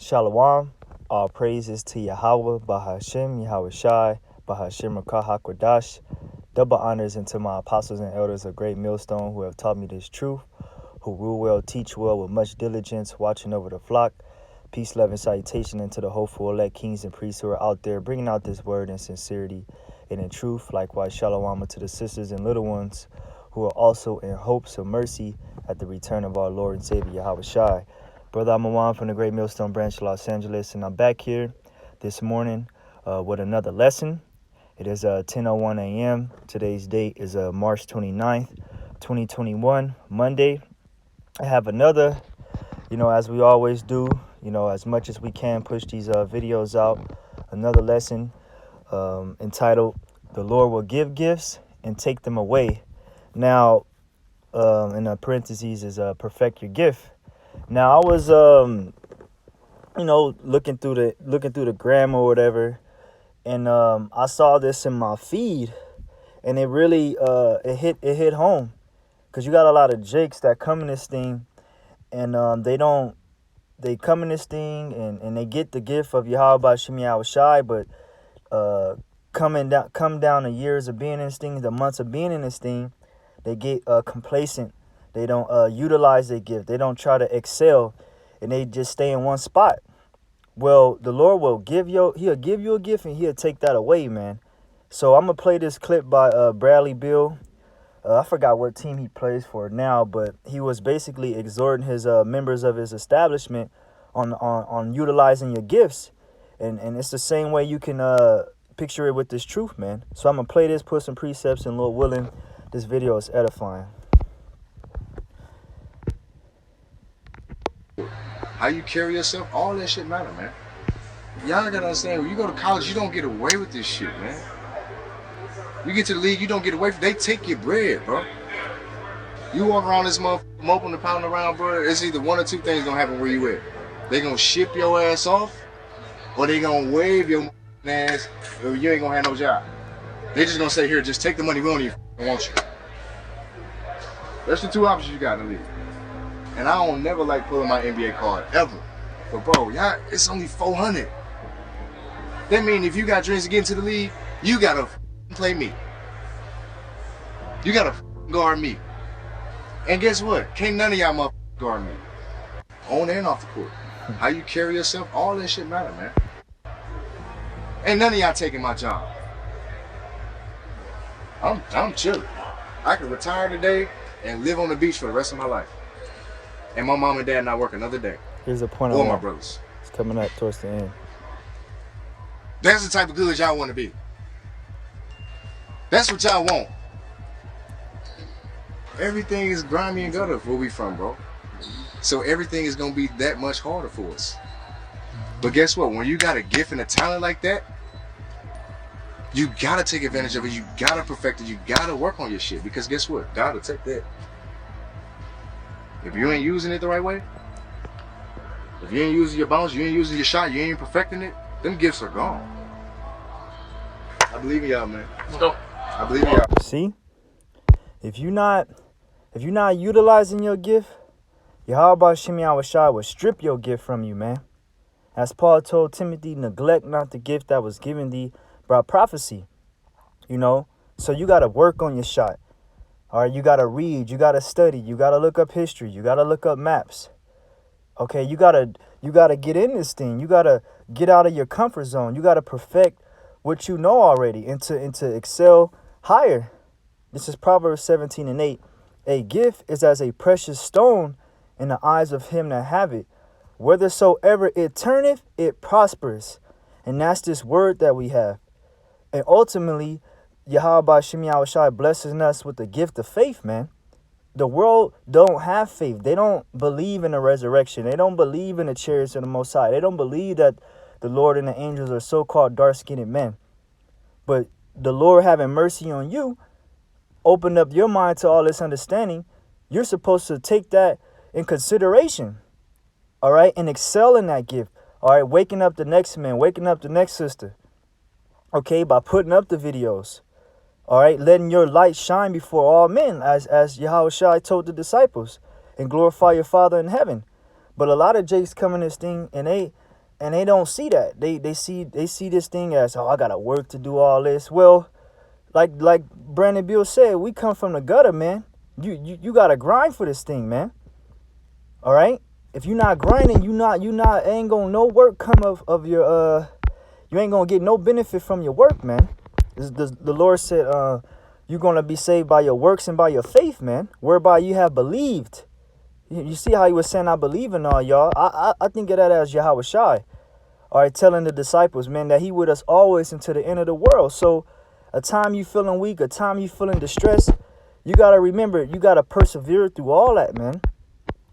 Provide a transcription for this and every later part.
Shalom. All praises to Yahweh, Bahashem, Yahweh Shai, Bahashem Rakah HaKodash. Double honors into my apostles and elders of Great Millstone who have taught me this truth, who rule well, teach well with much diligence, watching over the flock. Peace, love, and salutation into the hopeful elect kings and priests who are out there bringing out this word in sincerity and in truth. Likewise, shalom to the sisters and little ones who are also in hopes of mercy at the return of our Lord and Savior, Yahweh Shai. Brother Amawan from the Great Millstone Branch, Los Angeles, and I'm back here this morning with another lesson. It is 10:01 a.m. Today's date is March 29th, 2021, Monday. I have another, as we always do, as much as we can push these videos out, another lesson entitled, The Lord Will Give Gifts and Take Them Away. Now, in the parentheses is perfect your gift. Now, I was, looking through the gram or whatever, and I saw this in my feed, and it really it hit home, because you got a lot of jakes that come in this thing, and they come in this thing and they get the gift of Yahweh Shem Yahweh Shai, but come down the years of being in this thing, the months of being in this thing, they get complacent. They don't utilize their gift. They don't try to excel, and they just stay in one spot. Well, the Lord will he'll give you a gift, and he'll take that away, man. So I'm going to play this clip by Bradley Beal. I forgot what team he plays for now, but he was basically exhorting his members of his establishment on utilizing your gifts. And it's the same way you can picture it with this truth, man. So I'm going to play this, put some precepts, and Lord willing, this video is edifying. How you carry yourself, all that shit matter, man. Y'all gotta understand, when you go to college, you don't get away with this shit, man. You get to the league, you don't get away from it. They take your bread, bro. You walk around this motherfucker, moping and pounding around, bro, it's either one or two things gonna happen where you at. They gonna ship your ass off, or they gonna wave your ass, or you ain't gonna have no job. They just gonna say, here, just take the money, we don't even want you. That's the two options you got in the league. And I don't never like pulling my NBA card, ever. But bro, y'all, it's only 400. That mean if you got dreams to get into the league, you gotta play me. You gotta guard me. And guess what? Can't none of y'all motherfuckers guard me. On and off the court. How you carry yourself, all that shit matter, man. Ain't none of y'all taking my job. I'm chilling. I can retire today and live on the beach for the rest of my life. And my mom and dad not work another day. Here's the point. Or my brothers. It's coming up towards the end. That's the type of good y'all want to be. That's what y'all want. Everything is grimy and gutter where we from, bro. So everything is going to be that much harder for us. But guess what? When you got a gift and a talent like that, you got to take advantage of it. You got to perfect it. You got to work on your shit. Because guess what? God will take that. If you ain't using it the right way, if you ain't using your bounce, you ain't using your shot, you ain't perfecting it, them gifts are gone. I believe in y'all, man. Let's go. I believe in y'all. See? If you're not utilizing your gift, Yahweh Shem Yahweh Shai will strip your gift from you, man. As Paul told Timothy, neglect not the gift that was given thee by prophecy. So you got to work on your shot. All right, you got to read, you got to study, you got to look up history, you got to look up maps. Okay, you got to get in this thing. You got to get out of your comfort zone. You got to perfect what you know already and to excel higher. This is Proverbs 17:8. A gift is as a precious stone in the eyes of him that have it. Whithersoever it turneth, it prospers. And that's this word that we have. And ultimately, Yahweh Shem Yahweh Shai blesses us with the gift of faith, man. The world don't have faith. They don't believe in the resurrection. They don't believe in the chariots of the Most High. They don't believe that the Lord and the angels are so-called dark-skinned men. But the Lord having mercy on you, opened up your mind to all this understanding. You're supposed to take that in consideration, all right, and excel in that gift. All right, waking up the next man, waking up the next sister, okay, by putting up the videos. All right, letting your light shine before all men, as Yahweh Shai told the disciples, and glorify your Father in heaven. But a lot of jakes come in this thing, and And they don't see that. They see this thing as, oh, I gotta work to do all this. Well, like Brandon Beal said, we come from the gutter, man. You gotta grind for this thing, man. All right. If you're not grinding, you not ain't gonna no work come of your you ain't gonna get no benefit from your work, man. The Lord said, you're gonna be saved by your works and by your faith, man, whereby you have believed. You see how he was saying, I believe in all y'all. I think of that as Yahweh Shai. All right, telling the disciples, man, that he with us always until the end of the world. So a time you feeling weak, a time you feeling distressed, you got to remember, you got to persevere through all that, man.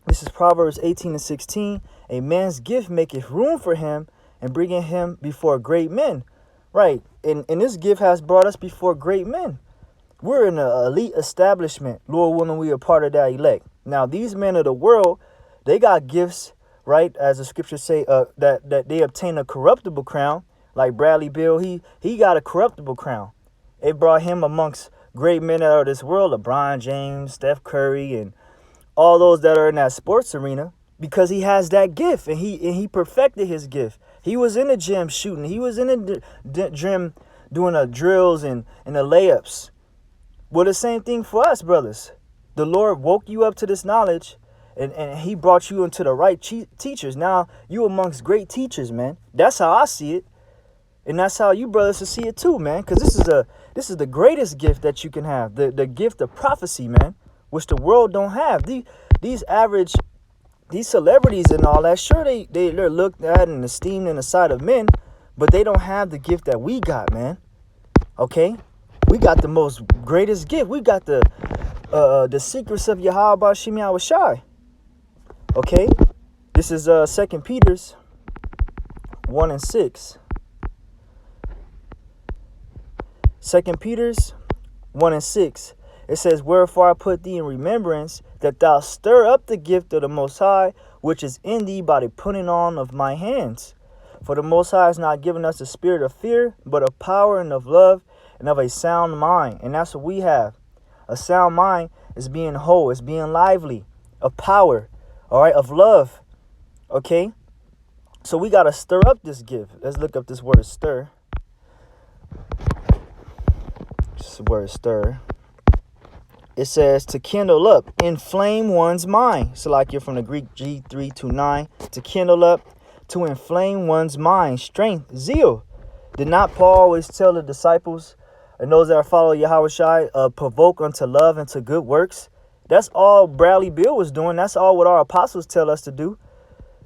This is Proverbs 18:16. A man's gift maketh room for him and bringing him before great men. Right. And this gift has brought us before great men. We're in an elite establishment. Lord willing, we are part of that elect. Now, these men of the world, they got gifts, right? As the scriptures say, that they obtain a corruptible crown. Like Bradley Beal, he got a corruptible crown. It brought him amongst great men out of this world, LeBron James, Steph Curry, and all those that are in that sports arena, because he has that gift, and he perfected his gift. He was in the gym shooting. He was in the gym doing the drills and the layups. Well, the same thing for us, brothers. The Lord woke you up to this knowledge, and he brought you into the right teachers. Now you amongst great teachers, man. That's how I see it. And that's how you brothers should see it too, man. Because this is the greatest gift that you can have. The gift of prophecy, man, which the world don't have. These celebrities and all that, sure, they're looked at and esteemed in the sight of men, but they don't have the gift that we got, man. Okay? We got the most greatest gift. We got the secrets of Yahweh Bashim Yahweh Shai. Okay? This is 2 Peter's 1:6. 2 Peter's 1:6. It says, wherefore I put thee in remembrance, that thou stir up the gift of the Most High, which is in thee by the putting on of my hands. For the Most High has not given us a spirit of fear, but of power and of love and of a sound mind. And that's what we have. A sound mind is being whole, is being lively, of power, all right, of love. Okay? So we got to stir up this gift. Let's look up this word stir. This word stir. It says to kindle up, inflame one's mind. So like you're from the Greek G329, to kindle up, to inflame one's mind, strength, zeal. Did not Paul always tell the disciples and those that are following Yahweh Shai, provoke unto love and to good works? That's all Bradley Beal was doing. That's all what our apostles tell us to do.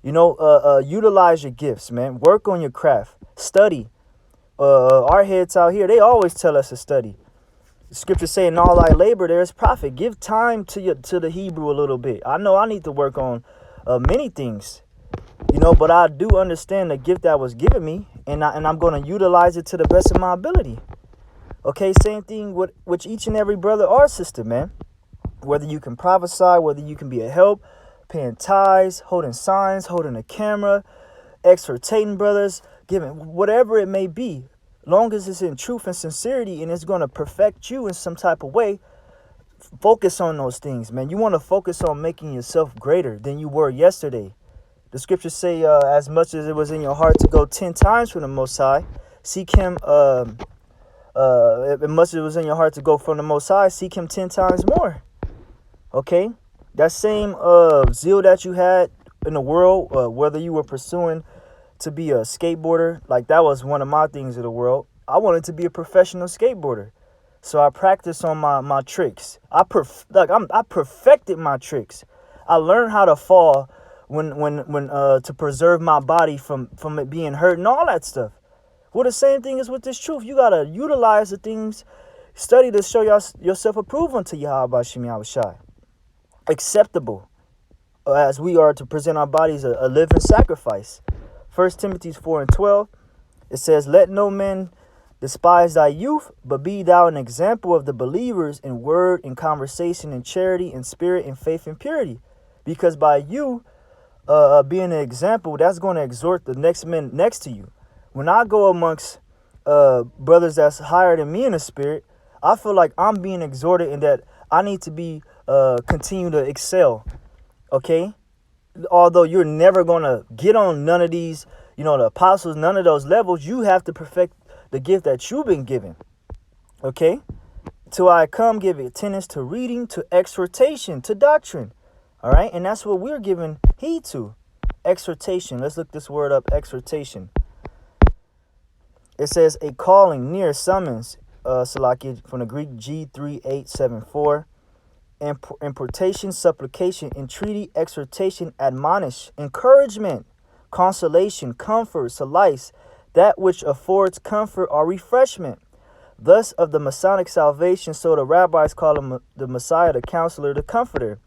You know, utilize your gifts, man. Work on your craft. Study. Our heads out here, they always tell us to study. The scriptures say, in all thy labor there is profit. Give time to the Hebrew a little bit. I know I need to work on many things, you know, but I do understand the gift that was given me, and I'm going to utilize it to the best of my ability. Okay, same thing with each and every brother or sister, man. Whether you can prophesy, whether you can be a help, paying tithes, holding signs, holding a camera, exhortating brothers, giving whatever it may be. Long as it's in truth and sincerity and it's going to perfect you in some type of way, focus on those things, man. You want to focus on making yourself greater than you were yesterday. The scriptures say, as much as it was in your heart to go 10 times from the Most High, seek him, as much as it was in your heart to go from the Most High, seek him 10 times more. Okay? That same zeal that you had in the world, whether you were pursuing to be a skateboarder, like that was one of my things of the world. I wanted to be a professional skateboarder, so I practiced on my tricks. I perfected my tricks. I learned how to fall when to preserve my body from it being hurt and all that stuff. Well, the same thing is with this truth. You gotta utilize the things, study to show yourself approved unto Yahweh Bashim Yahweh Shai, acceptable, as we are to present our bodies a living sacrifice. 1 Timothy 4:12, it says, let no man despise thy youth, but be thou an example of the believers in word, in conversation, in charity, in spirit, in faith, and purity. Because by you being an example, that's going to exhort the next men next to you. When I go amongst brothers that's higher than me in the spirit, I feel like I'm being exhorted in that I need to be continue to excel. Okay? Although you're never going to get on none of these, the apostles, none of those levels. You have to perfect the gift that you've been given. Okay? Till I come, give attendance to reading, to exhortation, to doctrine. All right? And that's what we're giving heed to. Exhortation. Let's look this word up, exhortation. It says a calling, near, summons, Salaki, from the Greek G3874. Importation, supplication, entreaty, exhortation, admonish, encouragement, consolation, comfort, solace, that which affords comfort or refreshment. Thus of the Masonic salvation, so the rabbis call him the Messiah, the counselor, the comforter.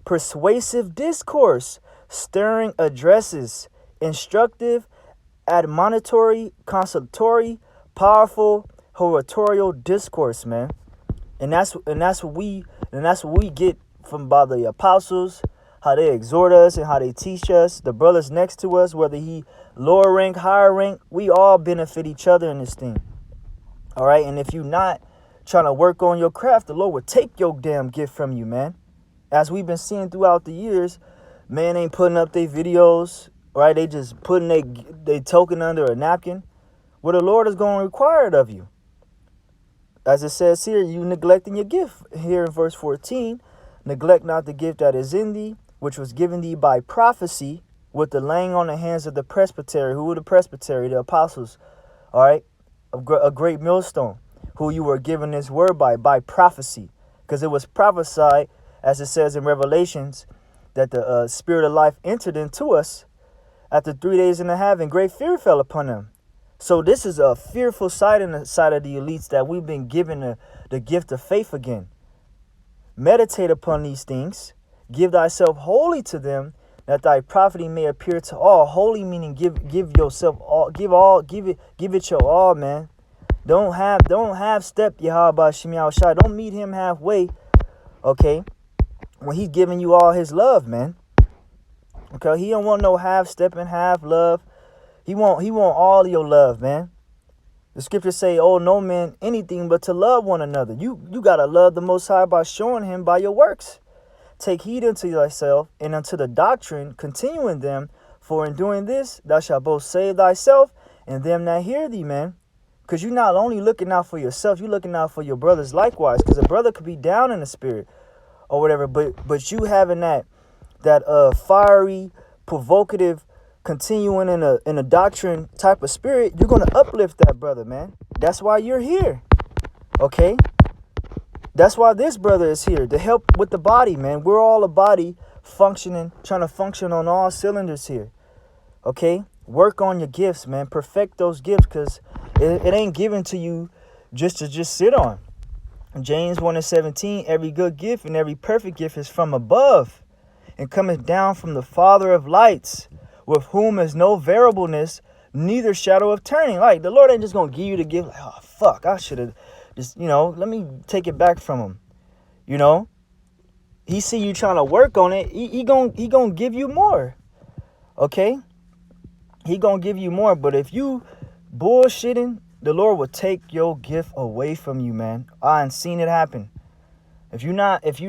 Persuasive discourse, stirring addresses, instructive, admonitory, consolatory, powerful, oratorial discourse, man. And that's what we get from by the apostles, how they exhort us and how they teach us. The brothers next to us, whether he lower rank, higher rank, we all benefit each other in this thing. All right, and if you're not trying to work on your craft, the Lord will take your damn gift from you, man. As we've been seeing throughout the years, man ain't putting up their videos, right? They just putting they token under a napkin. What the Lord is going to require it of you. As it says here, you neglecting your gift. Here in verse 14, neglect not the gift that is in thee, which was given thee by prophecy, with the laying on the hands of the presbytery. Who were the presbytery? The apostles. All right, a great millstone, who you were given this word by prophecy, because it was prophesied, as it says in Revelations, that the spirit of life entered into us after 3 days and a half, and great fear fell upon them. So this is a fearful sight in the sight of the elites, that we've been given the gift of faith again. Meditate upon these things. Give thyself wholly to them, that thy profiting may appear to all. Holy meaning give yourself all, give it your all, man. Don't have step Yahweh Shem Yahushua. Don't meet him halfway, okay? When he's giving you all his love, man. Okay, he don't want no half step and half love. He want all of your love, man. The scriptures say, "Oh, no man anything but to love one another." You gotta love the Most High by showing him by your works. Take heed unto thyself and unto the doctrine, continuing them. For in doing this, thou shalt both save thyself and them that hear thee, man. Because you're not only looking out for yourself, you're looking out for your brothers likewise. Because a brother could be down in the spirit or whatever, but you having that fiery, provocative, continuing in a doctrine type of spirit, you're going to uplift that brother, man. That's why you're here. Okay? That's why this brother is here, to help with the body, man. We're all a body functioning, trying to function on all cylinders here. Okay? Work on your gifts, man. Perfect those gifts, because it ain't given to you just to sit on. James 1:17, every good gift and every perfect gift is from above, and cometh down from the Father of lights, with whom is no variableness, neither shadow of turning. Like, the Lord ain't just gonna give you the gift, like, oh fuck, I should have just, let me take it back from him. He see you trying to work on it, he gonna give you more. Okay? He gonna give you more. But if you bullshitting, the Lord will take your gift away from you, man. I ain't seen it happen. If you're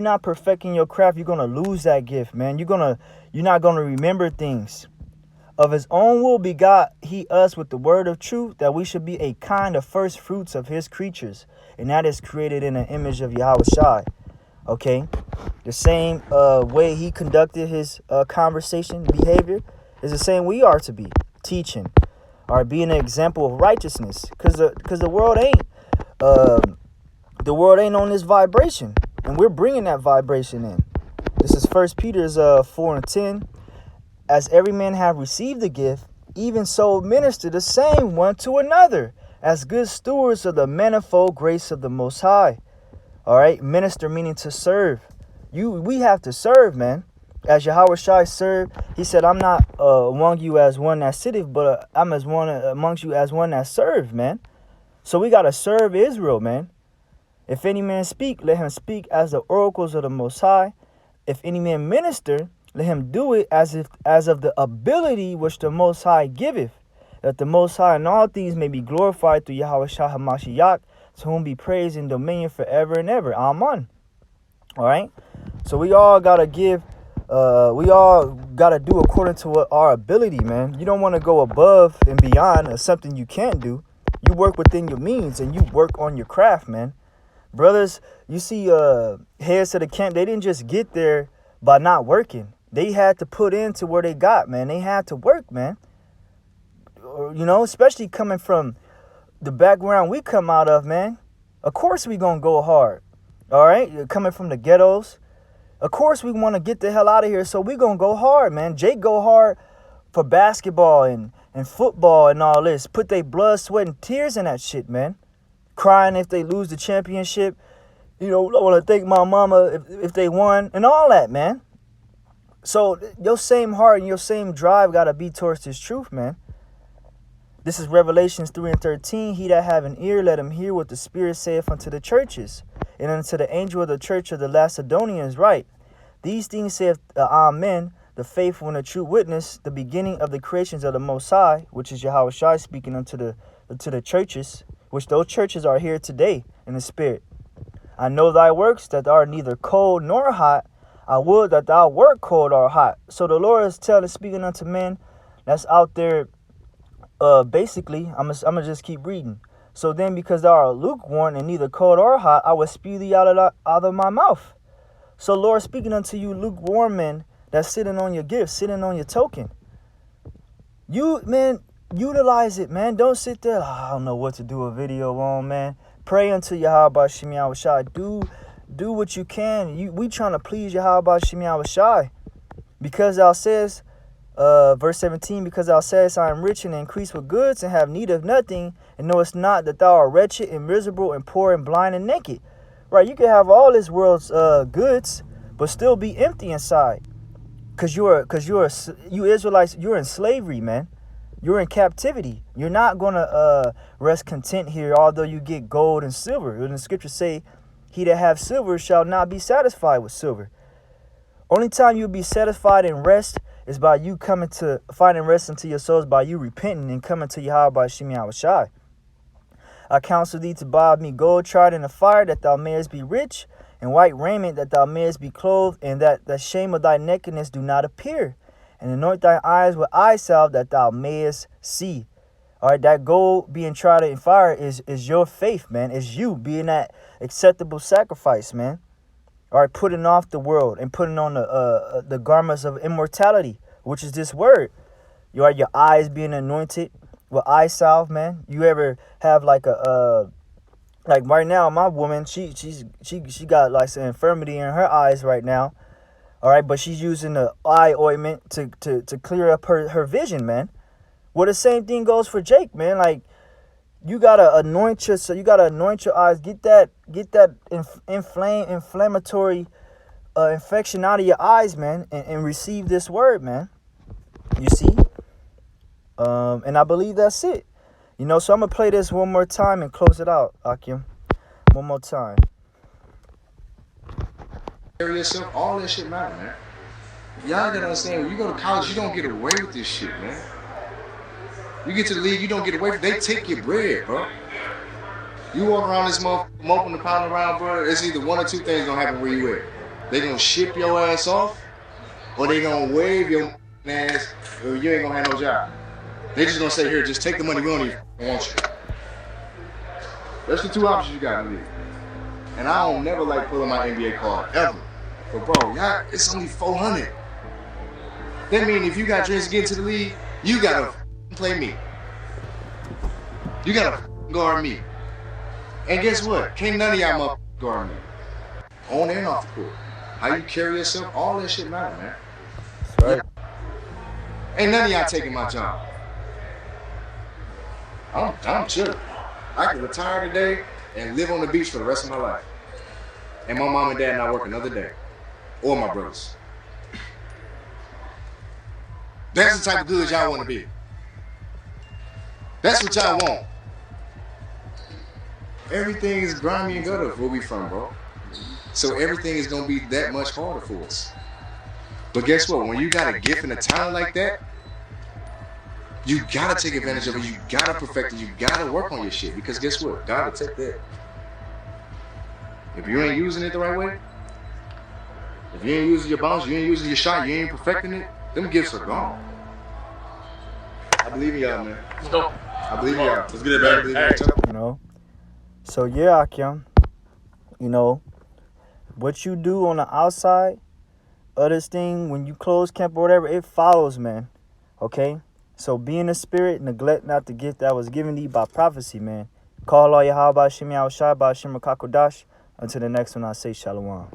not perfecting your craft, you're gonna lose that gift, man. You're not gonna remember things. Of his own will begot he us with the word of truth, that we should be a kind of first fruits of his creatures, and that is created in the image of Yahweh Shai. Okay, the same way he conducted his conversation behavior is the same we are to be teaching, or being an example of righteousness, because the world ain't on this vibration, and we're bringing that vibration in. This is 1 Peter 4:10. As every man have received the gift, even so minister the same one to another, as good stewards of the manifold grace of the Most High. All right, minister meaning to serve. We have to serve, man. As Yahweh Shai served, he said, "I'm not among you as one that sitteth, but I'm as one amongst you as one that serves," man. So we gotta serve Israel, man. If any man speak, let him speak as the oracles of the Most High. If any man minister, let him do it as of the ability which the Most High giveth, that the Most High in all things may be glorified through Yahweh Shah HaMashiach, to whom be praise and dominion forever and ever. Amen. All right. So we all gotta give we all gotta do according to what our ability, man. You don't want to go above and beyond or something you can't do. You work within your means and you work on your craft, man. Brothers, you see heads to the camp, they didn't just get there by not working. They had to put into where they got, man. They had to work, man. You know, especially coming from the background we come out of, man. Of course we gonna go hard. All right? Coming from the ghettos. Of course we want to get the hell out of here, so we gonna go hard, man. Jake go hard for basketball and football and all this. Put their blood, sweat, and tears in that shit, man. Crying if they lose the championship. You know, I want to thank my mama if they won and all that, man. So your same heart and your same drive got to be towards this truth, man. This is Revelations 3:13. He that have an ear, let him hear what the Spirit saith unto the churches. And unto the angel of the church of the Lacedaemonians write, these things saith Amen, the faithful and the true witness, the beginning of the creations of the Most High, which is Yahweh Shai speaking unto the churches, which those churches are here today in the Spirit. I know thy works, that thou art neither cold nor hot. I would that thou wert cold or hot. So the Lord is speaking unto men that's out there. Basically, I'm gonna just keep reading. So then, because thou art lukewarm and neither cold or hot, I will spew thee out of my mouth. So Lord speaking unto you lukewarm men that's sitting on your gift, sitting on your token. You, man, utilize it, man. Don't sit there, I don't know what to do a video on, man. Pray unto Yahweh Shem Yahweh Shai. Do what you can. We trying to please Yahweh Shem Yahweh Shai. Because thou says, verse 17, because thou sayest, I am rich and increase with goods and have need of nothing, and knowest not that thou art wretched and miserable and poor and blind and naked. Right, you can have all this world's goods, but still be empty inside. You Israelites, you're in slavery, man. You're in captivity. You're not gonna rest content here, although you get gold and silver. And the scriptures say, he that have silver shall not be satisfied with silver. Only time you'll be satisfied and rest is by you coming to finding rest into your souls, by you repenting and coming to Yahweh Shem Yahweh Shai. I counsel thee to buy of me gold tried in the fire, that thou mayest be rich, and white raiment, that thou mayest be clothed, and that the shame of thy nakedness do not appear. And anoint thy eyes with eye salve, that thou mayest see. All right, that gold being tried in fire is your faith, man. It's you being that acceptable sacrifice, man. All right, putting off the world and putting on the garments of immortality, which is this word. You are your eyes being anointed with eye salve, man. You ever have like like right now, my woman, she got like some infirmity in her eyes right now. All right, but she's using the eye ointment to clear up her vision, man. Well, the same thing goes for Jake, man. Like, you gotta anoint your eyes. Get that inflammatory infection out of your eyes, man, and receive this word, man. You see? And I believe that's it. You know, so I'm gonna play this one more time and close it out, Akim. One more time. Carry yourself, all that shit matter, man. Y'all gotta understand, when you go to college, you don't get away with this shit, man. You get to the league, you don't get away with it. They take your bread, bro. You walk around this motherfucker, moping and pounding around, bro. It's either one or two things gonna happen where you at. They gonna ship your ass off, or they gonna wave your ass, or you ain't gonna have no job. They just gonna say, here, just take the money, we don't even want you. That's the two options you got in the league. And I don't never like pulling my NBA card, ever. But bro, y'all, it's only 400. That means if you got dreams to get into the league, you gotta play me. You gotta guard me. And guess what? Can't none of y'all guard me. On and off the court. How you carry yourself, all that shit matter, man. That's right. Ain't none of y'all taking my job. I'm chilling. I can retire today and live on the beach for the rest of my life. And my mom and dad not work another day. Or my brothers. That's the type of good y'all want to be. That's what y'all want. Everything is grimy and gutter where we from, bro. So everything is going to be that much harder for us. But guess what? When you got a gift and a talent like that, you got to take advantage of it. You got to perfect it. You got to work on your shit. Because guess what? God will take that. If you ain't using it the right way, If you ain't using your bounce, you ain't using your shot, you ain't perfecting it, them gifts are gone. I believe in y'all, man. Let's go. I believe in y'all. Let's get it back. You know? So yeah, Akim, you know, what you do on the outside of this thing, when you close camp or whatever, it follows, man. Okay? So be in the spirit, neglect not the gift that was given to you by prophecy, man. Call all Yahweh Shem Yahushua, Shem Rakakodash. Until the next one, I say Shalom.